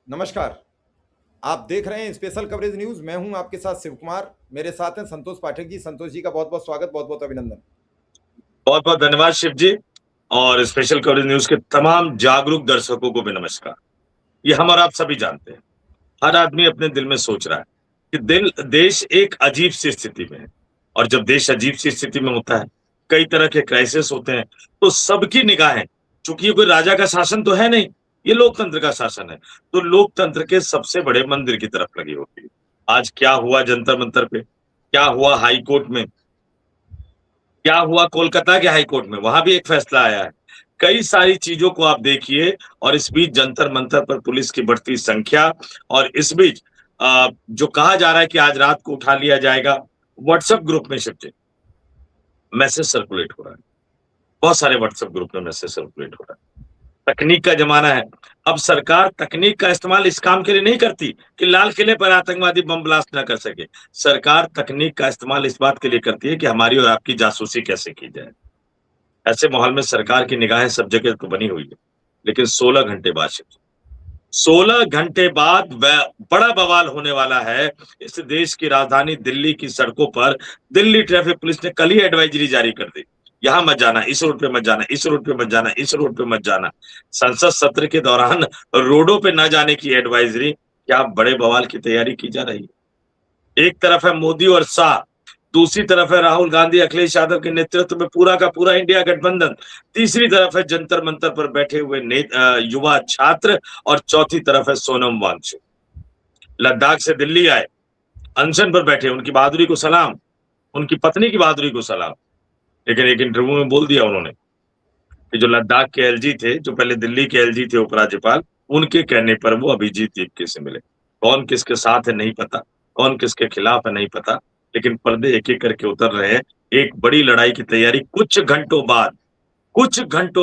नमस्कार। आप देख रहे हैं स्पेशल कवरेज न्यूज़। मैं हूं आपके साथ शिव कुमार। मेरे साथ हैं संतोष पाठक जी। संतोष जी का बहुत-बहुत स्वागत, बहुत-बहुत अभिनंदन। बहुत बहुत धन्यवाद शिव जी। और स्पेशल कवरेज न्यूज के तमाम जागरूक दर्शकों को भी नमस्कार। ये हम और आप सभी जानते हैं, हर आदमी अपने दिल में सोच रहा है कि दिल देश एक अजीब सी स्थिति में है। और जब देश अजीब सी स्थिति में होता है, कई तरह के क्राइसिस होते हैं, तो सबकी निगाहें, चूंकि ये कोई राजा का शासन तो है नहीं, ये लोकतंत्र का शासन है, तो लोकतंत्र के सबसे बड़े मंदिर की तरफ लगी होती है। आज क्या हुआ जंतर मंतर पे, क्या हुआ हाई कोर्ट में, क्या हुआ कोलकाता के हाई कोर्ट में, वहां भी एक फैसला आया है। कई सारी चीजों को आप देखिए, और इस बीच जंतर मंतर पर पुलिस की बढ़ती संख्या, और इस बीच जो कहा जा रहा है कि आज रात को उठा लिया जाएगा, व्हाट्सएप ग्रुप में शिफ्ट मैसेज सर्कुलेट हो रहा है। बहुत सारे व्हाट्सएप ग्रुप में मैसेज सर्कुलेट हो रहा है। तकनीक का जमाना है। अब सरकार तकनीक का इस्तेमाल इस काम के लिए नहीं करती कि लाल किले पर आतंकवादी बम ब्लास्ट ना कर सके। सरकार तकनीक का इस्तेमाल इस बात के लिए करती है कि हमारी और आपकी जासूसी कैसे की जाए। ऐसे माहौल में सरकार की निगाहें सब जगह तो बनी हुई है। लेकिन 16 घंटे बाद 16 घंटे बाद बड़ा बवाल होने वाला है। इस देश की राजधानी दिल्ली की सड़कों पर दिल्ली ट्रैफिक पुलिस ने कल ही एडवाइजरी जारी कर दी। यहां मत जाना, इस रोड पे मत जाना, इस रोड पे मत जाना, इस रोड पे मत जाना। संसद सत्र के दौरान रोडों पे न जाने की एडवाइजरी, क्या बड़े बवाल की तैयारी की जा रही है। एक तरफ है मोदी और शाह, दूसरी तरफ है राहुल गांधी अखिलेश यादव के नेतृत्व में पूरा का पूरा इंडिया गठबंधन, तीसरी तरफ है जंतर मंतर पर बैठे हुए युवा छात्र, और चौथी तरफ है सोनम वांगचुक। लद्दाख से दिल्ली आए, अनशन पर बैठे, उनकी बहादुरी को सलाम, उनकी पत्नी की बहादुरी को सलाम। लेकिन एक इंटरव्यू में बोल दिया उन्होंने कि जो लद्दाख के एलजी थे, जो पहले दिल्ली के एलजी थे उपराज्यपाल, उनके कहने पर वो अभिजीत दीपके से मिले। कौन किसके साथ है नहीं पता, कौन किसके खिलाफ है नहीं पता, लेकिन पर्दे एक एक करके उतर रहे हैं। एक बड़ी लड़ाई की तैयारी कुछ घंटों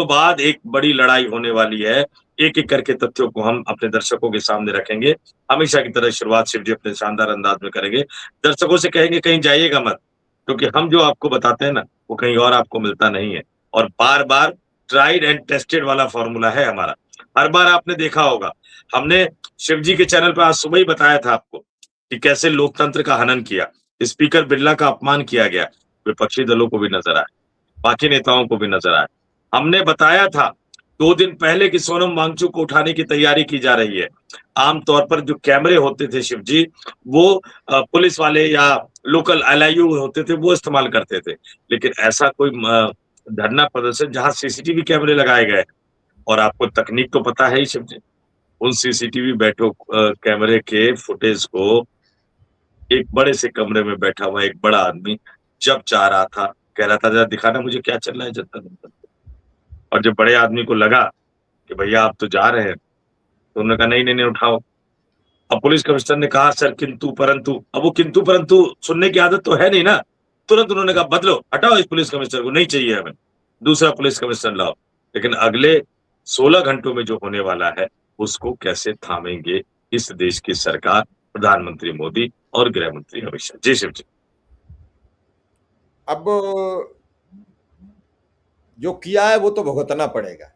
बाद एक बड़ी लड़ाई होने वाली है। एक एक करके तथ्यों को हम अपने दर्शकों के सामने रखेंगे। हमेशा की तरह शुरुआत शिव जी अपने शानदार अंदाज में करेंगे। दर्शकों से कहेंगे कहीं जाइएगा मत, क्योंकि हम जो आपको बताते हैं ना, वो कहीं और आपको मिलता नहीं है। और बार बार ट्राइड एंड टेस्टेड वाला फॉर्मूला है हमारा। हर बार आपने देखा होगा, हमने शिव जी के चैनल पर आज सुबह ही बताया था आपको कि कैसे लोकतंत्र का हनन किया, स्पीकर बिरला का अपमान किया गया। विपक्षी दलों को भी नजर आए, बाकी नेताओं को भी नजर आए। हमने बताया था 2 दिन पहले कि सोनम वांगचुक को उठाने की तैयारी की जा रही है। आमतौर पर जो कैमरे होते थे शिव जी, वो पुलिस वाले या लोकल एलआईयू होते थे, वो इस्तेमाल करते थे। लेकिन ऐसा कोई धरना प्रदर्शन जहां सीसीटीवी कैमरे लगाए गए, और आपको तकनीक तो पता है ही शिव जी, उन सीसीटीवी बैठो कैमरे के फुटेज को एक बड़े से कमरे में बैठा हुआ एक बड़ा आदमी जब चाह रहा था, कह रहा था जरा दिखाना मुझे क्या चल रहा है जनता दल। और जब बड़े आदमी को लगा कि भैया आप तो जा रहे हैं, तो उन्होंने कहा नहीं नहीं नहीं उठाओ। अब पुलिस कमिश्नर ने कहा सर किंतु परंतु, अब वो किंतु परंतु सुनने की आदत तो है नहीं ना। तुरंत उन्होंने कहा बदलो, हटाओ इस पुलिस कमिश्नर को, नहीं चाहिए हमें, दूसरा पुलिस कमिश्नर लाओ। लेकिन अगले 16 घंटों में जो होने वाला है, उसको कैसे थामेंगे इस देश की सरकार, प्रधानमंत्री मोदी और गृह मंत्री अमित शाह। जी शिव जी। अब जो किया है वो तो भुगतना पड़ेगा।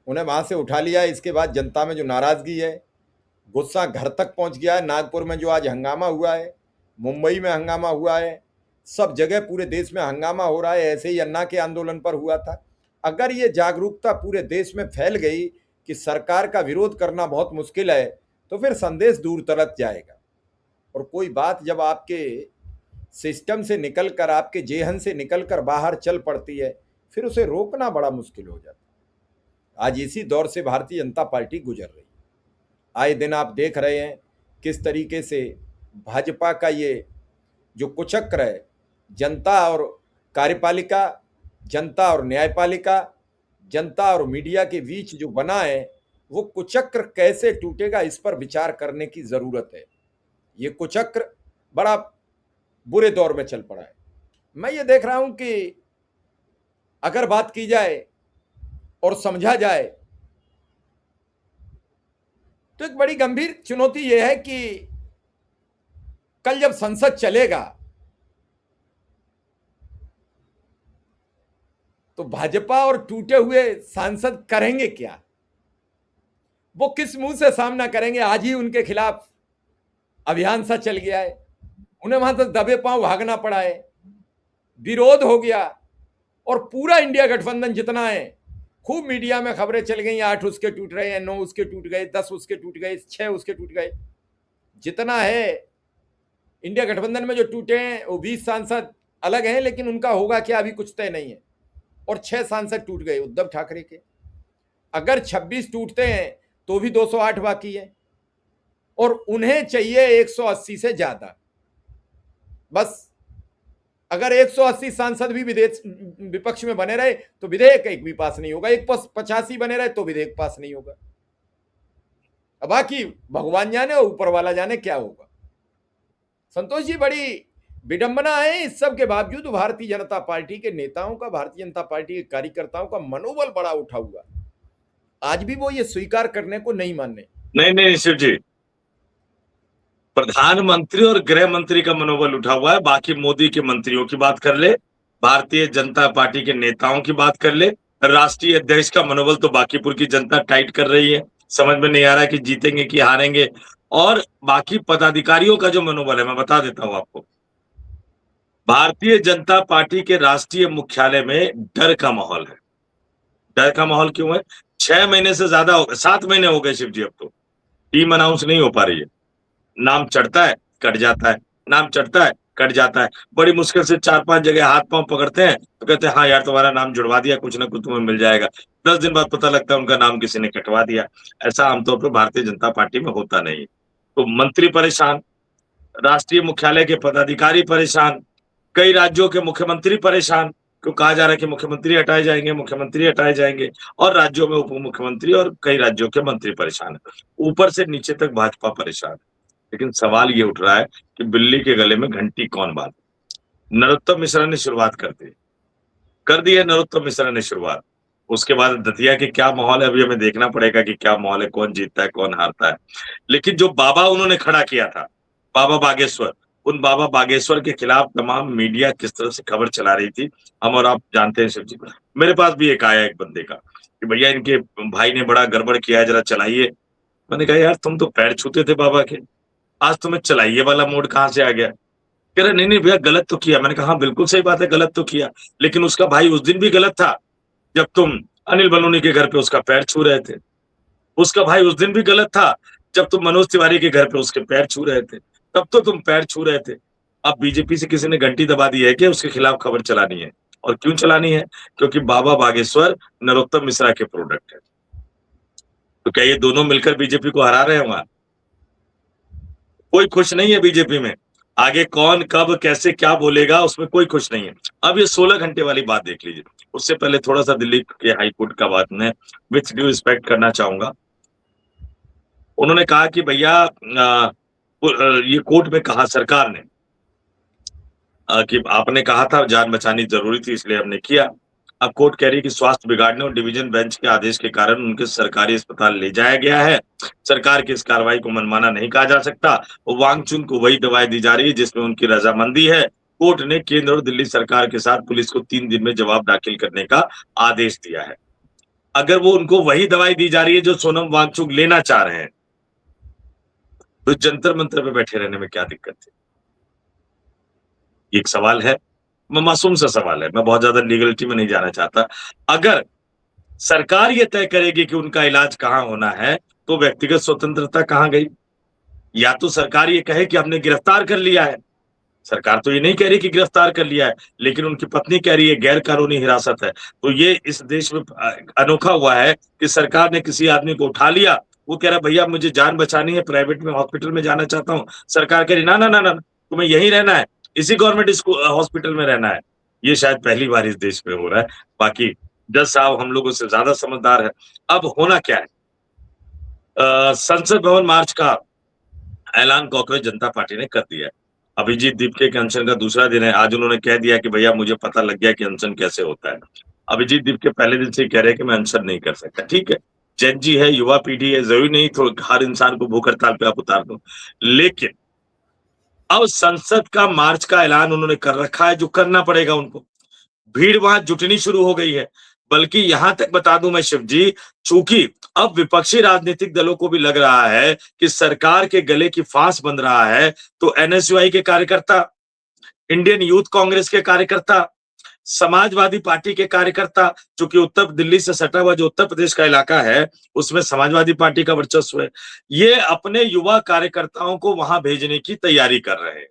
उन्हें वहां से उठा लिया है, इसके बाद जनता में जो नाराजगी है, गुस्सा घर तक पहुंच गया है। नागपुर में जो आज हंगामा हुआ है, मुंबई में हंगामा हुआ है, सब जगह पूरे देश में हंगामा हो रहा है। ऐसे ही अन्ना के आंदोलन पर हुआ था। अगर ये जागरूकता पूरे देश में फैल गई कि सरकार का विरोध करना बहुत मुश्किल है, तो फिर संदेश दूर तक जाएगा। और कोई बात जब आपके सिस्टम से निकलकर, आपके जेहन से निकलकर बाहर चल पड़ती है, फिर उसे रोकना बड़ा मुश्किल हो जाता है। आज इसी दौर से भारतीय जनता पार्टी गुजर रही है। आए दिन आप देख रहे हैं किस तरीके से भाजपा का ये जो कुचक्र है, जनता और कार्यपालिका, जनता और न्यायपालिका, जनता और मीडिया के बीच जो बना है, वो कुचक्र कैसे टूटेगा, इस पर विचार करने की जरूरत है। ये कुचक्र बड़ा बुरे दौर में चल पड़ा है। मैं ये देख रहा हूं कि अगर बात की जाए और समझा जाए, तो एक बड़ी गंभीर चुनौती यह है कि कल जब संसद चलेगा, तो भाजपा और टूटे हुए सांसद करेंगे क्या? वो किस मुंह से सामना करेंगे? आज ही उनके खिलाफ अभियान सा चल गया है, उन्हें वहां तक दबे पांव भागना पड़ा है, विरोध हो गया, और पूरा इंडिया गठबंधन जितना है, खूब मीडिया में खबरें चल गई, 8 उसके टूट रहे हैं, 9 उसके टूट गए, 10 उसके टूट गए, 6 उसके टूट गए। जितना है इंडिया गठबंधन में जो टूटे हैं वो 20 सांसद अलग हैं, लेकिन उनका होगा क्या अभी कुछ तय नहीं है। और 6 सांसद टूट गए उद्धव ठाकरे के। अगर 26 टूटते हैं तो भी 208 बाकी है, और उन्हें चाहिए 180 से ज्यादा। बस अगर 180 सांसद भी विपक्ष में बने रहे तो विधेयक एक भी पास नहीं होगा, 185 बने रहे तो विधेयक पास नहीं होगा। अब बाकी भगवान जाने और ऊपर वाला जाने क्या होगा। संतोष जी, बड़ी विडंबना है। इस सब के बावजूद भारतीय जनता पार्टी के नेताओं का, भारतीय जनता पार्टी के कार्यकर्ताओं का मनोबल बड़ा उठा हुआ, आज भी वो ये स्वीकार करने को नहीं मानने। नहीं शिव जी, प्रधानमंत्री और गृह मंत्री का मनोबल उठा हुआ है। बाकी मोदी के मंत्रियों की बात कर ले, भारतीय जनता पार्टी के नेताओं की बात कर ले, राष्ट्रीय अध्यक्ष का मनोबल तो बाकीपुर की जनता टाइट कर रही है। समझ में नहीं आ रहा कि जीतेंगे कि हारेंगे। और बाकी पदाधिकारियों का जो मनोबल है, मैं बता देता हूं आपको। भारतीय जनता पार्टी के राष्ट्रीय मुख्यालय में डर का माहौल है। डर का माहौल क्यों है? 6 महीने से ज्यादा 7 महीने हो गए शिव जी, अब तो टीम अनाउंस नहीं हो पा रही है। नाम चढ़ता है, कट जाता है, नाम चढ़ता है, कट जाता है। बड़ी मुश्किल से 4-5 जगह हाथ पांव पकड़ते हैं तो कहते हैं हाँ यार तुम्हारा नाम जुड़वा दिया, कुछ ना कुछ तुम्हें मिल जाएगा। 10 दिन बाद पता लगता है उनका नाम किसी ने कटवा दिया। ऐसा आमतौर पर भारतीय जनता पार्टी में होता नहीं। तो मंत्री परेशान, राष्ट्रीय मुख्यालय के पदाधिकारी परेशान, कई राज्यों के मुख्यमंत्री परेशान, क्यों कहा जा रहा है कि मुख्यमंत्री हटाए जाएंगे, मुख्यमंत्री हटाए जाएंगे, और राज्यों में उप मुख्यमंत्री और कई राज्यों के मंत्री परेशान है। ऊपर से नीचे तक भाजपा परेशान है। लेकिन सवाल ये उठ रहा है कि बिल्ली के गले में घंटी कौन बांधे? नरोत्तम मिश्रा ने शुरुआत कर दी है नरोत्तम मिश्रा ने शुरुआत। उसके बाद दतिया के क्या माहौल है अभी हमें देखना पड़ेगा कि क्या माहौल है, कौन जीतता है कौन हारता है। लेकिन जो बाबा उन्होंने खड़ा किया था, बाबा बागेश्वर, उन बाबा बागेश्वर के खिलाफ तमाम मीडिया किस तरह से खबर चला रही थी, हम और आप जानते हैं शिव जी। मेरे पास भी एक आया एक बंदे का कि भैया इनके भाई ने बड़ा गड़बड़ किया है, जरा चलाइए। मैंने कहा यार तुम तो पैर छूते थे बाबा के, आज तुम्हें चलाइए वाला मूड कहां से आ गया? कह रहे नहीं भैया गलत तो किया। मैंने कहा हाँ बिल्कुल सही बात है, गलत तो किया, लेकिन उसका भाई उस दिन भी गलत था जब तुम अनिल बलूनी के घर पे उसका पैर छू रहे थे। उसका भाई उस दिन भी गलत था जब तुम मनोज तिवारी के घर पे उसके पैर छू रहे थे। तब तो तुम पैर छू रहे थे। अब बीजेपी से किसी ने घंटी दबा दी है कि उसके खिलाफ खबर चलानी है। और क्यों चलानी है? क्योंकि बाबा बागेश्वर नरोत्तम मिश्रा के प्रोडक्ट है। तो क्या ये दोनों मिलकर बीजेपी को हरा रहे हैं? वहां कोई खुश नहीं है बीजेपी में। आगे कौन कब कैसे क्या बोलेगा उसमें कोई खुश नहीं है। अब ये 16 घंटे वाली बात देख लीजिए। उससे पहले थोड़ा सा दिल्ली के हाईकोर्ट का बात मैं विथ ड्यू रिस्पेक्ट करना चाहूंगा। उन्होंने कहा कि भैया ये कोर्ट में कहा सरकार ने कि आपने कहा था जान बचानी जरूरी थी इसलिए हमने किया। अब कोर्ट कह रही है कि स्वास्थ्य बिगाड़ने और डिवीजन बेंच के आदेश के कारण उनके सरकारी अस्पताल ले जाया गया है। सरकार की इस कार्रवाई को मनमाना नहीं कहा जा सकता। वांगचुन को वही दवाएं दी जा रही है जिसमें उनकी रजामंदी है। कोर्ट ने केंद्र और दिल्ली सरकार के साथ पुलिस को 3 दिन में जवाब दाखिल करने का आदेश दिया है। अगर वो उनको वही दवाई दी जा रही है जो सोनम वांगचुक लेना चाह रहे हैं, तो जंतर मंतर पे बैठे रहने में क्या दिक्कत है? एक सवाल है, मासूम सा सवाल है, मैं बहुत ज्यादा लीगलिटी में नहीं जाना चाहता। अगर सरकार ये तय करेगी कि उनका इलाज कहाँ होना है, तो व्यक्तिगत स्वतंत्रता कहाँ गई? या तो सरकार ये कहे कि हमने गिरफ्तार कर लिया है। सरकार तो ये नहीं कह रही कि गिरफ्तार कर लिया है, लेकिन उनकी पत्नी कह रही है गैर कानूनी हिरासत है। तो ये इस देश में अनोखा हुआ है कि सरकार ने किसी आदमी को उठा लिया, वो कह रहा भैया मुझे जान बचानी है, प्राइवेट में हॉस्पिटल में जाना चाहता हूँ। सरकार कह रही ना ना ना ना, तुम्हें यहीं रहना है, इसी गवर्नमेंट हॉस्पिटल में रहना है। ये शायद पहली बार इस देश में हो रहा है। बाकी जज साहब हम लोगों से ज्यादा समझदार है। अब होना क्या है? संसद भवन मार्च का ऐलान कांग्रेस जनता पार्टी ने कर दिया है। अभिजीत दीपके के अनशन का दूसरा दिन है। आज उन्होंने कह दिया कि भैया मुझे पता लग गया कि अनशन कैसे होता है। अभिजीत दीपके पहले दिन से ही कह रहे हैं कि मैं अनशन नहीं कर सकता। ठीक है, जेन जी है, युवा पीढ़ी है, जरूरी नहीं तो हर इंसान को भूख हड़ताल पे आप उतार दो। लेकिन अब संसद का मार्च का ऐलान उन्होंने कर रखा है, जो करना पड़ेगा उनको। भीड़ वहां जुटनी शुरू हो गई है। बल्कि यहां तक बता दूं मैं शिव जी, चूंकि अब विपक्षी राजनीतिक दलों को भी लग रहा है कि सरकार के गले की फांस बन रहा है, तो एनएसयूआई के कार्यकर्ता, इंडियन यूथ कांग्रेस के कार्यकर्ता, समाजवादी पार्टी के कार्यकर्ता, चूंकि उत्तर दिल्ली से सटा हुआ जो उत्तर प्रदेश का इलाका है, उसमें समाजवादी पार्टी का वर्चस्व है। ये अपने युवा कार्यकर्ताओं को वहां भेजने की तैयारी कर रहे हैं।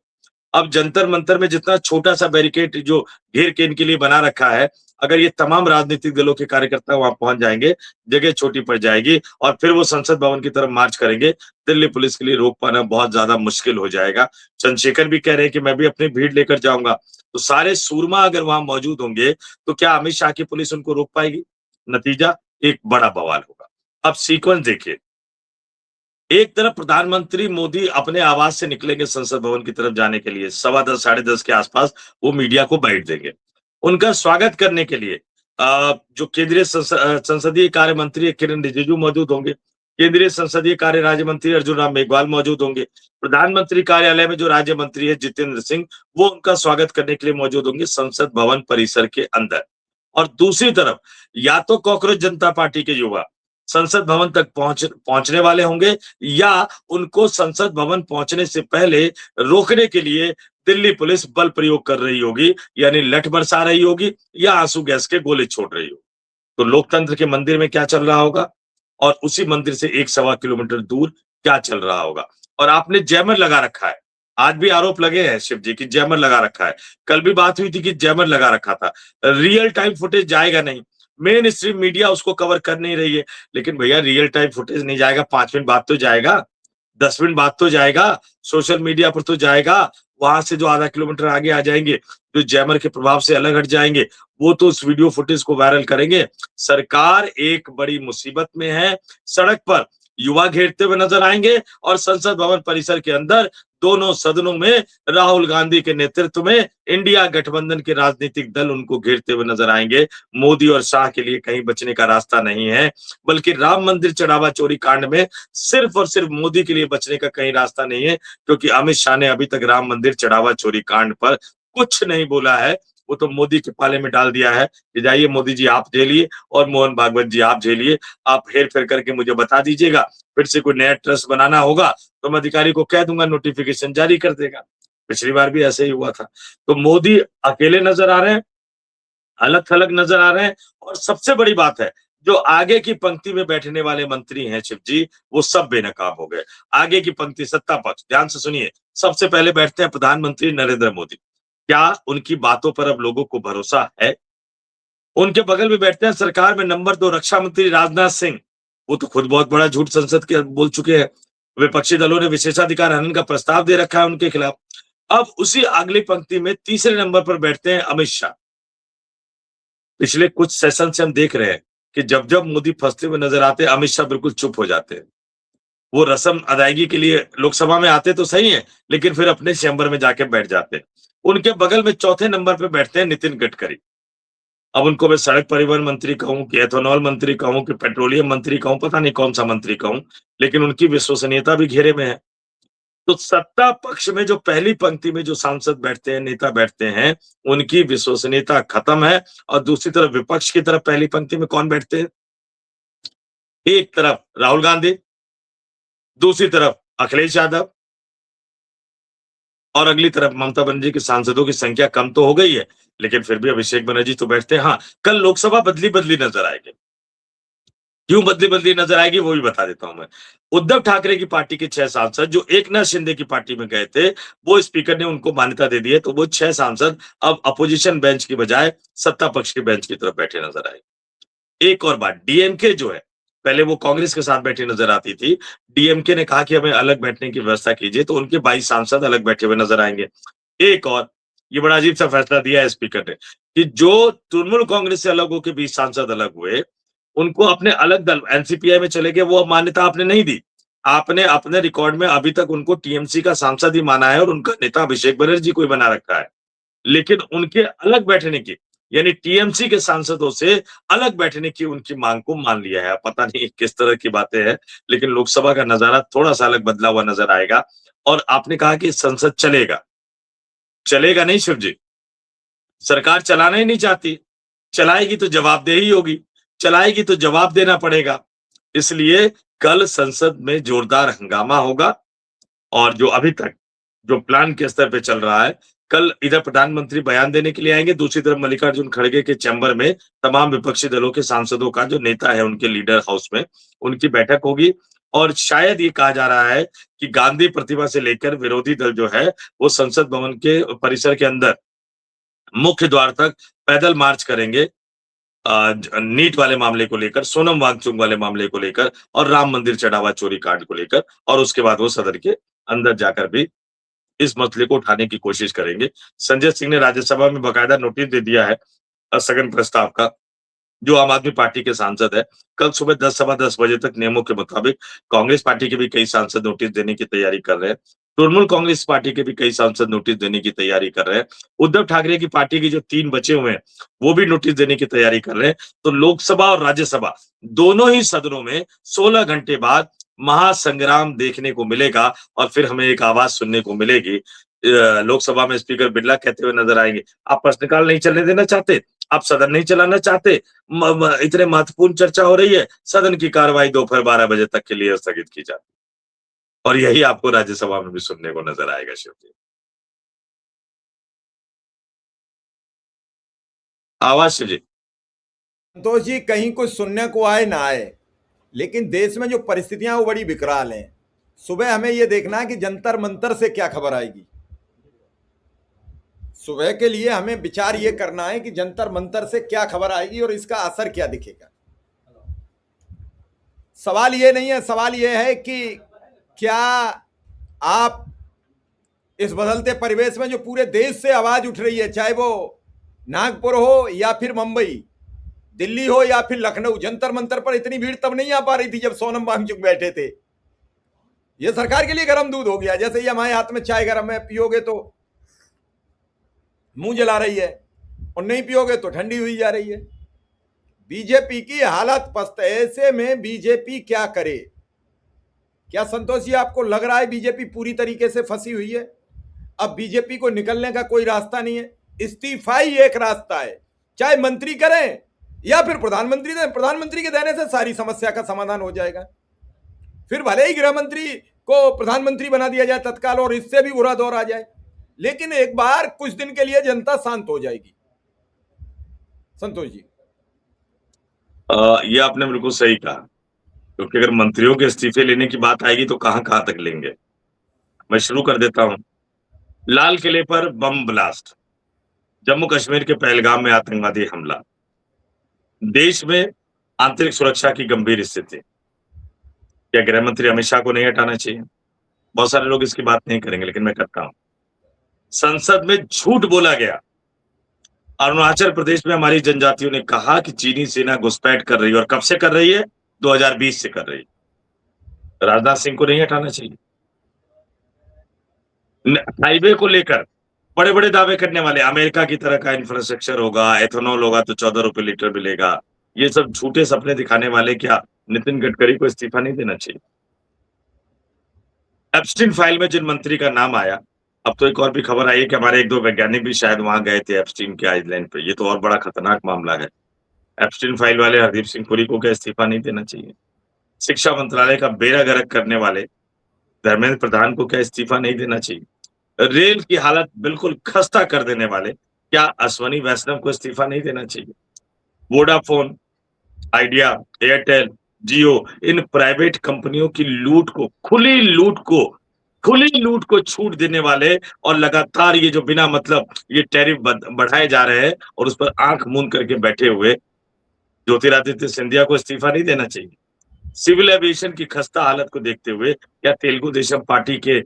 अब जंतर मंतर में जितना छोटा सा बैरिकेड जो घेर के इनके लिए बना रखा है, अगर ये तमाम राजनीतिक दलों के कार्यकर्ता वहां पहुंच जाएंगे, जगह छोटी पड़ जाएगी और फिर वो संसद भवन की तरफ मार्च करेंगे, दिल्ली पुलिस के लिए रोक पाना बहुत ज्यादा मुश्किल हो जाएगा। चंद्रशेखर भी कह रहे हैं कि मैं भी अपनी भीड़ लेकर जाऊंगा, तो सारे सूरमा अगर वहां मौजूद होंगे तो क्या अमित शाह की पुलिस उनको रोक पाएगी? नतीजा एक बड़ा बवाल होगा। अब सीक्वेंस देखिए, एक तरफ प्रधानमंत्री मोदी अपने आवास से निकलेंगे संसद भवन की तरफ जाने के लिए, 10:15 10:30 के आसपास वो मीडिया को बाइट देंगे। उनका स्वागत करने के लिए जो केंद्रीय संसदीय कार्य मंत्री किरण रिजिजू मौजूद होंगे, केंद्रीय संसदीय कार्य राज्य मंत्री अर्जुन राम मेघवाल मौजूद होंगे, प्रधानमंत्री कार्यालय में जो राज्य मंत्री है जितेंद्र सिंह, वो उनका स्वागत करने के लिए मौजूद होंगे संसद भवन परिसर के अंदर। और दूसरी तरफ या तो कांग्रेस जनता पार्टी के युवा संसद भवन तक पहुंचने वाले होंगे, या उनको संसद भवन पहुंचने से पहले रोकने के लिए दिल्ली पुलिस बल प्रयोग कर रही होगी, यानी लठ बरसा रही होगी या आंसू गैस के गोले छोड़ रही होगी। तो लोकतंत्र के मंदिर में क्या चल रहा होगा और उसी मंदिर से 1-1.25 किलोमीटर दूर क्या चल रहा होगा। और आपने जैमर लगा रखा है, आज भी आरोप लगे हैं शिव जी की जैमर लगा रखा है, कल भी बात हुई थी कि जैमर लगा रखा था। रियल टाइम फुटेज जाएगा नहीं, मेन स्ट्रीम मीडिया उसको कवर कर नहीं रही है, लेकिन भैया रियल टाइम फुटेज नहीं जाएगा, 5 मिनट बाद तो जाएगा, 10 मिनट बाद तो जाएगा, सोशल मीडिया पर तो जाएगा। वहां से जो आधा किलोमीटर आगे आ जाएंगे, जो जैमर के प्रभाव से अलग हट जाएंगे, वो तो उस वीडियो फुटेज को वायरल करेंगे। सरकार एक बड़ी मुसीबत में है। सड़क पर युवा घेरते हुए नजर आएंगे और संसद भवन परिसर के अंदर दोनों सदनों में राहुल गांधी के नेतृत्व में इंडिया गठबंधन के राजनीतिक दल उनको घेरते हुए नजर आएंगे। मोदी और शाह के लिए कहीं बचने का रास्ता नहीं है, बल्कि राम मंदिर चढ़ावा चोरी कांड में सिर्फ और सिर्फ मोदी के लिए बचने का कहीं रास्ता नहीं है, क्योंकि अमित शाह ने अभी तक राम मंदिर चढ़ावा चोरी कांड पर कुछ नहीं बोला है। वो तो मोदी के पाले में डाल दिया है कि जाइए मोदी जी आप झेलिए और मोहन भागवत जी आप झेलिए, आप हेर फेर करके मुझे बता दीजिएगा, फिर से कोई नया ट्रस्ट बनाना होगा तो मैं अधिकारी को कह दूंगा, नोटिफिकेशन जारी कर देगा। पिछली बार भी ऐसे ही हुआ था। तो मोदी अकेले नजर आ रहे हैं, अलग थलग नजर आ रहे हैं, और सबसे बड़ी बात है जो आगे की पंक्ति में बैठने वाले मंत्री हैं शिव जी, वो सब बेनकाब हो गए। आगे की पंक्ति सत्ता पक्ष, ध्यान से सुनिए, सबसे पहले बैठते हैं प्रधानमंत्री नरेंद्र मोदी। क्या उनकी बातों पर अब लोगों को भरोसा है? उनके बगल में बैठते हैं सरकार में नंबर 2 रक्षा मंत्री राजनाथ सिंह। वो तो खुद बहुत बड़ा झूठ संसद के बोल चुके हैं। विपक्षी दलों ने विशेषाधिकार हनन का प्रस्ताव दे रखा है उनके खिलाफ। अब उसी अगली पंक्ति में तीसरे नंबर पर बैठते हैं अमित शाह। पिछले कुछ सेशन से हम देख रहे हैं कि जब जब मोदी फंसते हुए नजर आते हैं, अमित शाह बिल्कुल चुप हो जाते हैं। वो रस्म अदायगी के लिए लोकसभा में आते तो सही है, लेकिन फिर अपने चैम्बर में जाके बैठ जाते हैं। उनके बगल में चौथे नंबर पर बैठते हैं नितिन गडकरी। अब उनको मैं सड़क परिवहन मंत्री कहूं कि एथेनॉल मंत्री कहूं कि पेट्रोलियम मंत्री कहूं, पता नहीं कौन सा मंत्री कहूं, लेकिन उनकी विश्वसनीयता भी घेरे में है। तो सत्ता पक्ष में जो पहली पंक्ति में जो सांसद बैठते हैं, नेता बैठते हैं, उनकी विश्वसनीयता खत्म है। और दूसरी तरफ विपक्ष की तरफ पहली पंक्ति में कौन बैठते हैं? एक तरफ राहुल गांधी, दूसरी तरफ अखिलेश यादव, और अगली तरफ ममता बनर्जी के सांसदों की संख्या कम तो हो गई है, लेकिन फिर भी अभिषेक बनर्जी तो बैठते हैं। हाँ, कल लोकसभा बदली बदली नजर आएगी। क्यों बदली बदली नजर आएगी वो भी बता देता हूं मैं। उद्धव ठाकरे की पार्टी के 6 सांसद जो एकनाथ शिंदे की पार्टी में गए थे, वो स्पीकर ने उनको मान्यता दे दी है, तो वो 6 सांसद अब अपोजिशन बेंच की बजाय सत्ता पक्ष के बेंच की तरफ बैठे नजर आए। एक और बात, डीएमके जो है, पहले वो कांग्रेस के साथ बैठी नजर आती थी, डीएमके ने कहा कि हमें अलग बैठने की व्यवस्था कीजिए, तो उनके 22 सांसद अलग बैठे हुए नजर आएंगे। एक और, ये बड़ा अजीब सा फैसला दिया है स्पीकर ने कि जो तृणमूल कांग्रेस से अलग होकर 20 सांसद अलग हुए, उनको अपने अलग दल एनसीपीआई में चले गए, वो अब मान्यता आपने नहीं दी। आपने अपने रिकॉर्ड में अभी तक उनको टीएमसी का सांसद ही माना है और उनका नेता अभिषेक बनर्जी को ही बना रखा है। लेकिन उनके अलग बैठने की, यानी टीएमसी के सांसदों से अलग बैठने की उनकी मांग को मान लिया है। पता नहीं किस तरह की बातें हैं, लेकिन लोकसभा का नजारा थोड़ा सा अलग बदला हुआ नजर आएगा। और आपने कहा कि संसद चलेगा, चलेगा नहीं शिव जी, सरकार चलाना ही नहीं चाहती। चलाएगी तो जवाबदेही होगी, चलाएगी तो जवाब देना पड़ेगा। इसलिए कल संसद में जोरदार हंगामा होगा और जो अभी तक जो प्लान के स्तर पे चल रहा है, कल इधर प्रधानमंत्री बयान देने के लिए आएंगे, दूसरी तरफ मल्लिकार्जुन खड़गे के चैम्बर में तमाम विपक्षी दलों के सांसदों का जो नेता है उनके लीडर हाउस में, उनकी बैठक होगी और शायद ये कहा जा रहा है कि गांधी प्रतिमा से लेकर विरोधी दल जो है, वो संसद भवन के परिसर के अंदर मुख्य द्वार तक पैदल मार्च करेंगे नीट वाले मामले को लेकर, सोनम वांगचुक वाले मामले को लेकर और राम मंदिर चढ़ावा चोरी कांड को लेकर और उसके बाद वो सदन के अंदर जाकर भी इस मसले को उठाने की कोशिश करेंगे। संजय सिंह ने राज्यसभा में बाकायदा नोटिस दे दिया है स्थगन प्रस्ताव का, जो आम आदमी पार्टी के सांसद है। कल सुबह 10 सवा 10 बजे तक नियमों के मुताबिक कांग्रेस पार्टी के भी कई सांसद नोटिस देने की तैयारी कर रहे हैं। तृणमूल कांग्रेस पार्टी के भी कई सांसद नोटिस देने की तैयारी कर रहे हैं। उद्धव ठाकरे की पार्टी की जो 3 बचे हुए हैं, वो भी नोटिस देने की तैयारी कर रहे हैं। तो लोकसभा और राज्यसभा दोनों ही सदनों में 16 घंटे बाद महासंग्राम देखने को मिलेगा और फिर हमें एक आवाज सुनने को मिलेगी। लोकसभा में स्पीकर बिरला कहते हुए नजर आएंगे, आप प्रश्नकाल नहीं चलने देना चाहते, आप सदन नहीं चलाना चाहते, इतने महत्वपूर्ण चर्चा हो रही है, सदन की कार्रवाई दोपहर 12 बजे तक के लिए स्थगित की जाती। और यही आपको राज्यसभा में भी सुनने को नजर आएगा। शिव जी, आवाज शिव जी। संतोष जी, कहीं कुछ सुनने को आए ना आए, लेकिन देश में जो परिस्थितियां वो बड़ी विकराल हैं। सुबह हमें यह देखना है कि जंतर मंतर से क्या खबर आएगी। सुबह के लिए हमें विचार ये करना है कि जंतर मंतर से क्या खबर आएगी और इसका असर क्या दिखेगा। सवाल ये नहीं है, सवाल ये है कि क्या आप इस बदलते परिवेश में जो पूरे देश से आवाज उठ रही है, चाहे वो नागपुर हो या फिर मुंबई, दिल्ली हो या फिर लखनऊ, जंतर मंतर पर इतनी भीड़ तब नहीं आ पा रही थी जब सोनम वांगचुक बैठे थे। ये सरकार के लिए गर्म दूध हो गया। जैसे ही हमारे हाथ में चाय गर्म है, पियोगे तो मुंह जला रही है और नहीं पियोगे तो ठंडी हुई जा रही है। बीजेपी की हालत पस्त है। ऐसे में बीजेपी क्या करे? क्या संतोष जी आपको लग रहा है बीजेपी पूरी तरीके से फंसी हुई है? अब बीजेपी को निकलने का कोई रास्ता नहीं है, इस्तीफा ही एक रास्ता है। चाहे मंत्री करें या फिर प्रधानमंत्री दें, प्रधानमंत्री के देने से सारी समस्या का समाधान हो जाएगा। फिर भले ही गृह मंत्री को प्रधानमंत्री बना दिया जाए तत्काल और इससे भी बुरा दौर आ जाए, लेकिन एक बार कुछ दिन के लिए जनता शांत हो जाएगी। संतोष जी, ये आपने बिल्कुल सही कहा, क्योंकि अगर मंत्रियों के इस्तीफे लेने की बात आएगी तो कहां तक लेंगे। मैं शुरू कर देता हूं। लाल किले पर बम ब्लास्ट, जम्मू कश्मीर के पहलगाम में आतंकवादी हमला, देश में आंतरिक सुरक्षा की गंभीर स्थिति। क्या गृह मंत्री अमित शाह को नहीं हटाना चाहिए? बहुत सारे लोग इसकी बात नहीं करेंगे, लेकिन मैं करता हूं। संसद में झूठ बोला गया। अरुणाचल प्रदेश में हमारी जनजातियों ने कहा कि चीनी सेना घुसपैठ कर रही है, और कब से कर रही है? 2020 से कर रही है। राजनाथ सिंह को नहीं हटाना चाहिए। हाईवे को लेकर बड़े बड़े दावे करने वाले, अमेरिका की तरह का इंफ्रास्ट्रक्चर होगा, एथेनॉल होगा तो 14 रुपए लीटर मिलेगा, ये सब झूठे सपने दिखाने वाले क्या नितिन गडकरी को इस्तीफा नहीं देना चाहिए? एप्स्टीन फाइल में जिन मंत्री का नाम आया, अब तो एक और भी खबर आई है कि हमारे 1-2 वैज्ञानिक भी शायद वहां गए थे एप्स्टीन के आइलैंड पे। ये तो और बड़ा खतरनाक मामला है। एप्स्टीन फाइल वाले हरदीप सिंह पुरी को क्या इस्तीफा नहीं देना चाहिए? शिक्षा मंत्रालय का बेड़ा गर्क करने वाले धर्मेंद्र प्रधान को क्या इस्तीफा नहीं देना चाहिए? रेल की हालत बिल्कुल खस्ता कर देने वाले क्या अश्वनी वैष्णव को इस्तीफा नहीं देना चाहिए? Vodafone, idea, Airtel, Jio, in private कंपनियों की खुली लूट को छूट देने वाले और लगातार ये जो बिना मतलब ये टैरिफ बढ़ाए जा रहे हैं और उस पर आंख मूंद करके बैठे हुए ज्योतिरादित्य सिंधिया को इस्तीफा नहीं देना चाहिए? सिविल एविएशन की खस्ता हालत को देखते हुए क्या तेलुगु देशम पार्टी के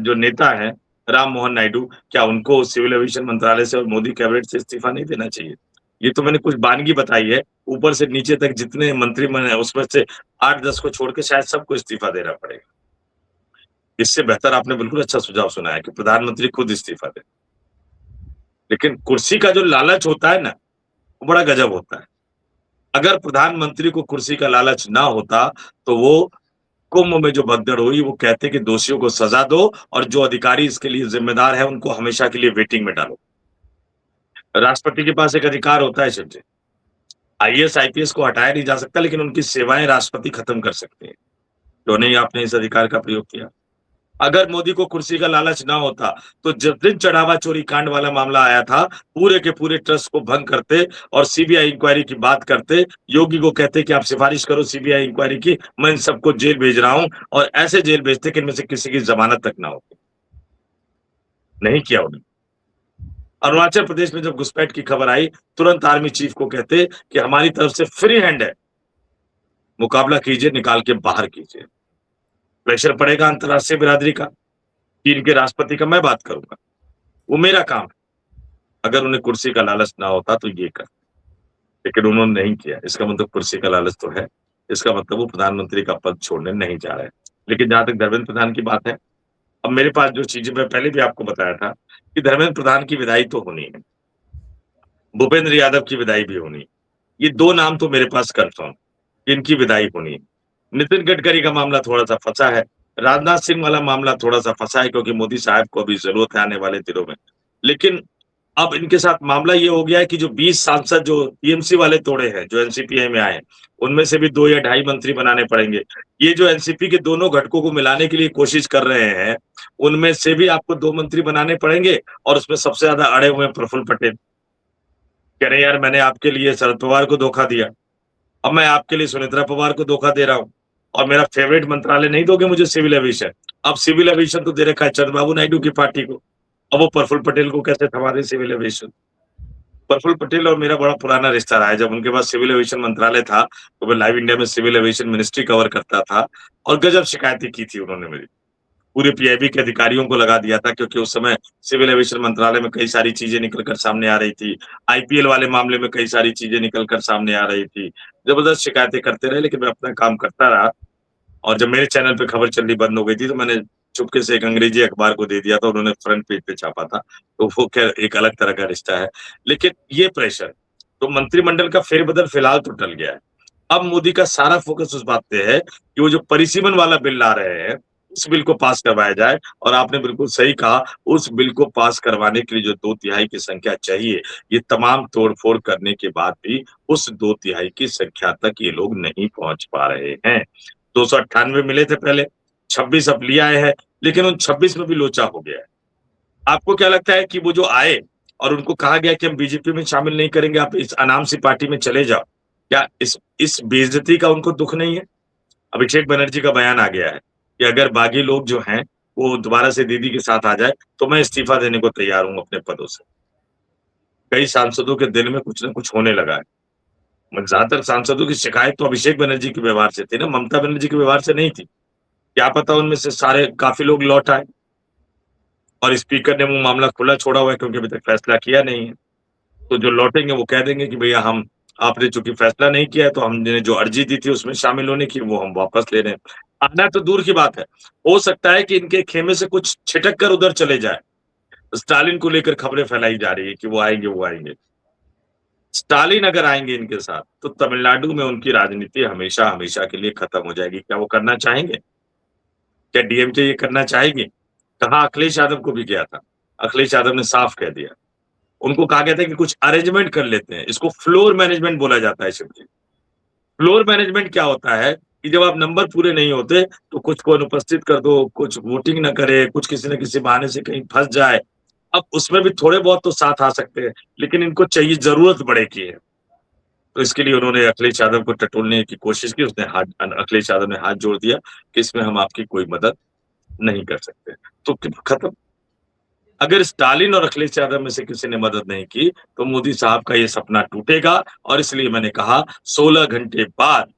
जो नेता हैं राम मोहन नायडू, क्या उनको सिविल एविएशन मंत्रालय से और मोदी कैबिनेट से इस्तीफा नहीं देना चाहिए? ये तो मैंने कुछ वानगी बताई है, ऊपर से नीचे तक जितने मंत्री बने उसमें से 8-10 को छोड़ के शायद सबको इस्तीफा देना पड़ेगा। इससे बेहतर आपने बिल्कुल अच्छा सुझाव सुनाया कि प्रधानमंत्री खुद इस्तीफा दे। लेकिन कुर्सी का जो लालच होता है ना, वो बड़ा गजब होता है। अगर प्रधानमंत्री को कुर्सी का लालच ना होता तो वो कुंभ में जो भगदड़ हुई, वो कहते कि दोषियों को सजा दो और जो अधिकारी इसके लिए जिम्मेदार है उनको हमेशा के लिए वेटिंग में डालो। राष्ट्रपति के पास एक अधिकार होता है शिव जी, आईएएस आईपीएस को हटाया नहीं जा सकता, लेकिन उनकी सेवाएं राष्ट्रपति खत्म कर सकते हैं। क्यों नहीं आपने इस अधिकार का प्रयोग किया? अगर मोदी को कुर्सी का लालच ना होता, तो जिस दिन चढ़ावा चोरी कांड वाला मामला आया था, पूरे के पूरे ट्रस्ट को भंग करते और सीबीआई इंक्वायरी की बात करते, योगी को कहते कि आप सिफारिश करो सीबीआई इंक्वायरी की, मैं इन सबको जेल भेज रहा हूं, और ऐसे जेल भेजते कि इनमें से किसी की जमानत तक ना होती। नहीं किया उन्होंने। अरुणाचल प्रदेश में जब घुसपैठ की खबर आई, तुरंत आर्मी चीफ को कहते कि हमारी तरफ से फ्री हैंड है, मुकाबला कीजिए, निकाल के बाहर कीजिए। प्रेशर पड़ेगा अंतर्राष्ट्रीय बिरादरी का, चीन के राष्ट्रपति का मैं बात करूंगा, वो मेरा काम है। अगर उन्हें कुर्सी का लालच ना होता तो ये कर, लेकिन उन्होंने नहीं किया। इसका मतलब कुर्सी का लालच तो है, इसका मतलब वो प्रधानमंत्री का पद छोड़ने नहीं जा रहे। लेकिन जहां तक धर्मेंद्र प्रधान की बात है, अब मेरे पास जो चीजें मैं पहले भी आपको बताया था कि धर्मेंद्र प्रधान की विदाई तो होनी है, भूपेंद्र यादव की विदाई भी होनी है। ये दो नाम तो मेरे पास कंफर्म, इनकी विदाई होनी है। नितिन गडकरी का मामला थोड़ा सा फंसा है, राजनाथ सिंह वाला मामला थोड़ा सा फंसा है, क्योंकि मोदी साहब को अभी जरूरत है आने वाले दिनों में। लेकिन अब इनके साथ मामला ये हो गया है कि जो 20 सांसद जो टीएमसी वाले तोड़े हैं, जो एनसीपी में आए हैं, उनमें से भी 2 या ढाई मंत्री बनाने पड़ेंगे। ये जो एनसीपी के दोनों घटकों को मिलाने के लिए कोशिश कर रहे हैं, उनमें से भी आपको 2 मंत्री बनाने पड़ेंगे, और उसमें सबसे ज्यादा अड़े हुए हैं प्रफुल्ल पटेल। कह रहे यार मैंने आपके लिए शरद पवार को धोखा दिया, अब मैं आपके लिए सुनेत्रा पवार को धोखा दे रहा हूं, और मेरा फेवरेट मंत्रालय नहीं दोगे मुझे सिविल एविएशन। अब सिविल एविएशन तो दे रखा है चंद्रबाबू नायडू की पार्टी को, अब वो प्रफुल्ल पटेल को कैसे थमा दे सिविल एविएशन। प्रफुल्ल पटेल और मेरा बड़ा पुराना रिश्ता रहा है। जब उनके पास सिविल एविएशन मंत्रालय था, तो मैं लाइव इंडिया में सिविल एविएशन मिनिस्ट्री कवर करता था, और गजब शिकायतें की थी उन्होंने मेरी। पूरे पीआईबी के अधिकारियों को लगा दिया था, क्योंकि उस समय सिविल एविएशन मंत्रालय में कई सारी चीजें निकल कर सामने आ रही थी। आईपीएल वाले मामले में कई सारी चीजें निकल कर सामने आ रही थी। जबरदस्त शिकायतें करते रहे, लेकिन मैं अपना काम करता रहा। और जब मेरे चैनल पे खबर चलनी बंद हो गई थी, तो मैंने चुपके से एक अंग्रेजी अखबार को दे दिया था, उन्होंने फ्रंट पेज पे छापा था। तो वो खैर एक अलग तरह का रिश्ता है। लेकिन ये प्रेशर, तो मंत्रिमंडल का फेरबदल फिलहाल तो टल गया है। अब मोदी का सारा फोकस उस बात पे है कि वो जो परिसीमन वाला बिल ला रहे हैं, उस बिल को पास करवाया जाए। और आपने बिल्कुल सही कहा, उस बिल को पास करवाने के लिए जो 2/3 की संख्या चाहिए, ये तमाम तोड़-फोड़ करने के बाद भी उस 2/3 की संख्या तक ये लोग नहीं पहुंच पा रहे हैं। 298 मिले थे पहले, 26 अब ले आए हैं, लेकिन उन 26 में भी लोचा हो गया है। आपको क्या लगता है कि वो जो आए और उनको कहा गया कि हम बीजेपी में शामिल नहीं करेंगे, आप इस अनाम सी पार्टी में चले जाओ, क्या इस बेइज्जती का उनको दुःख नहीं है? अभिषेक बनर्जी का बयान आ गया है कि अगर बागी लोग जो हैं, वो दोबारा से दीदी के साथ आ जाए, तो मैं इस्तीफा देने को तैयार हूँ अपने पदों से। कई सांसदों के दिल में कुछ न कुछ होने लगा है। ज्यादातर सांसदों की शिकायत तो अभिषेक बनर्जी के व्यवहार से थी ना, ममता बनर्जी के व्यवहार से नहीं थी। क्या पता उनमें से सारे काफी लोग लौट आए, और स्पीकर ने वो मामला खुला छोड़ा हुआ है, क्योंकि अभी तक फैसला किया नहीं है। तो जो लौटेंगे वो कह देंगे कि भैया हम आपने चूंकि फैसला नहीं किया है, तो हमने जो अर्जी दी थी उसमें शामिल होने की, वो हम वापस ले रहे हैं। आना तो दूर की बात है, हो सकता है कि इनके खेमे से कुछ छिटक कर उधर चले जाए। स्टालिन को लेकर खबरें फैलाई जा रही है कि वो आएंगे वो आएंगे। स्टालिन अगर आएंगे इनके साथ, तो तमिलनाडु में उनकी राजनीति हमेशा हमेशा के लिए खत्म हो जाएगी। क्या वो करना चाहेंगे? क्या डीएमके ये करना चाहेगी? कहा अखिलेश यादव को भी किया था, अखिलेश यादव ने साफ कह दिया। उनको कहा गया था कि कुछ अरेंजमेंट कर लेते हैं, इसको फ्लोर मैनेजमेंट बोला जाता है शिव जी। फ्लोर मैनेजमेंट क्या होता है कि जब आप नंबर पूरे नहीं होते, तो कुछ को अनुपस्थित कर दो, कुछ वोटिंग ना करे, कुछ किसी न किसी बहाने से कहीं फंस जाए। अब उसमें भी थोड़े बहुत तो साथ आ सकते हैं, लेकिन इनको चाहिए जरूरत बड़े की है। तो इसके लिए उन्होंने अखिलेश यादव को टटोलने की कोशिश की। उसने अखिलेश यादव ने हाथ जोड़ दिया कि इसमें हम आपकी कोई मदद नहीं कर सकते। तो खत्म। अगर स्टालिन और अखिलेश यादव में से किसी ने मदद नहीं की, तो मोदी साहब का ये सपना टूटेगा। और इसलिए मैंने कहा 16 घंटे बाद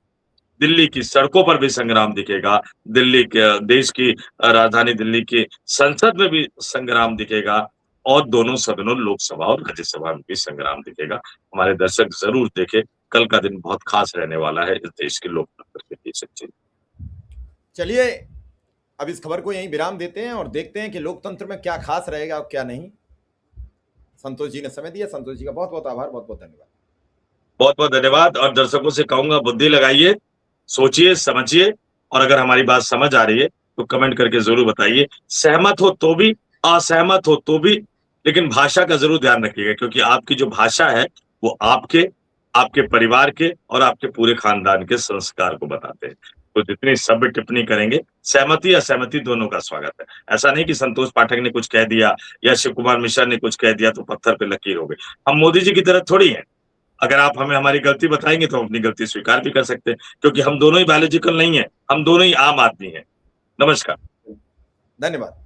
दिल्ली की सड़कों पर भी संग्राम दिखेगा, दिल्ली के देश की राजधानी दिल्ली की संसद में भी संग्राम दिखेगा, और दोनों सदनों लोकसभा और राज्यसभा में भी संग्राम दिखेगा। हमारे दर्शक जरूर देखें, कल का दिन बहुत खास रहने वाला है इस देश के लोकतंत्र के लिए। सच्ची चलिए, अब इस खबर को यहीं विराम देते हैं और देखते हैं कि लोकतंत्र में क्या खास रहेगा और क्या नहीं। संतोष जी ने समय दिया, संतोष जी का बहुत बहुत आभार, बहुत बहुत धन्यवाद। बहुत बहुत धन्यवाद। और दर्शकों से कहूंगा, बुद्धि लगाइए, सोचिए, समझिए, और अगर हमारी बात समझ आ रही है तो कमेंट करके जरूर बताइए। सहमत हो तो भी, असहमत हो तो भी, लेकिन भाषा का जरूर ध्यान रखिएगा, क्योंकि आपकी जो भाषा है वो आपके परिवार के और आपके पूरे खानदान के संस्कार को बताते हैं। तो जितनी सभ्य टिप्पणी करेंगे, सहमति असहमति दोनों का स्वागत है। ऐसा नहीं कि संतोष पाठक ने कुछ कह दिया या शिव कुमार मिश्रा ने कुछ कह दिया तो पत्थर पे लकीर हो गई। हम मोदी जी की तरह थोड़ी हैं। अगर आप हमें हमारी गलती बताएंगे तो हम अपनी गलती स्वीकार भी कर सकते हैं, क्योंकि हम दोनों ही बायोलॉजिकल नहीं है, हम दोनों ही आम आदमी हैं। नमस्कार। धन्यवाद।